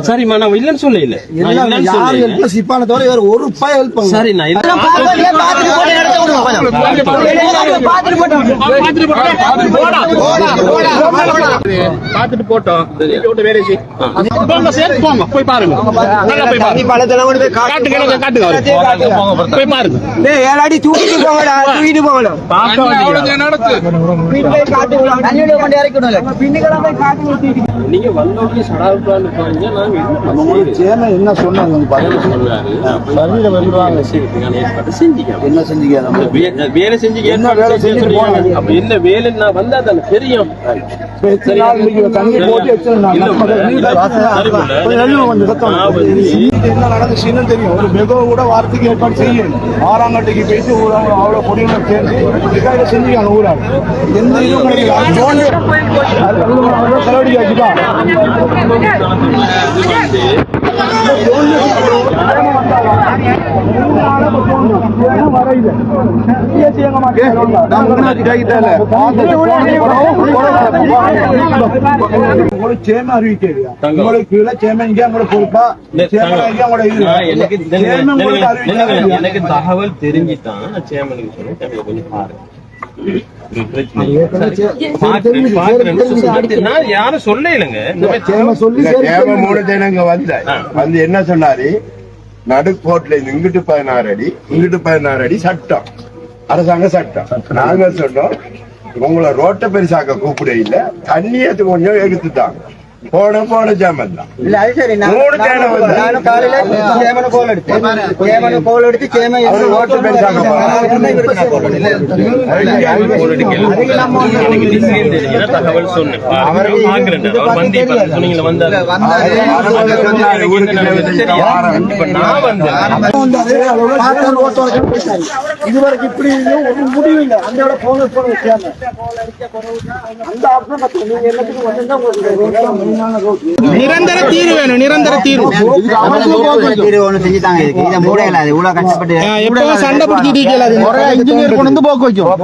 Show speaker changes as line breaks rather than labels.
சரிம்மா நான் இல்லன்னு சொல்ல இல்ல சிப்பான தவிர வேற ஒரு ரூபாய் ஹெல்ப் சரி நான் பாத்துட்டு போட்டோம் போய் பாருங்க போய் பாருங்க ஏழாடி தூக்கிட்டு போங்கடா தூக்கிட்டு போகணும் நீங்க வந்தோடனே சடாவுக்கான்னு பாருங்க நாங்க என்ன சொன்னாங்க என்ன செஞ்சீங்க வேலை செஞ்சீங்க என்ன வேலை செஞ்சீங்க அப்ப என்ன வேலை நான் வந்தா தானே தெரியும் என்ன நடந்துச்சுன்னு தெரியும் ஒரு மெகோ கூட வாரத்துக்கு ஏற்பாடு செய்யும் ஆறாங்கட்டைக்கு போயிட்டு அவ்வளவு பொடிகளை சேர்ந்து செஞ்சுக்காங்க ஊரால் எந்த இதுவும் செலவழிக்க வச்சுதான் சேம அறிவிக்கலையா உங்களுக்கு பொறுப்பா எனக்கு தகவல் தெரிஞ்சுதான் சேமனுக்கு சொல்லுங்க கொஞ்சம் பாருங்க யாரும் சொல்ல இல்லைங்க வந்து என்ன சொன்னாரு நடுக்கோட்ல இருந்து இங்கிட்டு 16 அடி இங்கிட்டு 16 அடி சட்டம் அரசாங்க சட்டம் நாங்க சொன்னோம் உங்களை ரோட்டை பெருசாக்க கூப்பிட இல்ல தண்ணியத்து கொஞ்சம் எடுத்துட்டாங்க போன சேமன் தான் தகவல் சொன்னேன் இதுவரைக்கும் இப்படி ஒரு முடிவு இல்லை அந்த நிரந்தர தீர்வு வேணும் நிரந்தர தீர்வு சண்டை பிடிச்சிட்டு இன்ஜினியர் கொண்டு வந்து போக்கு வைக்கும்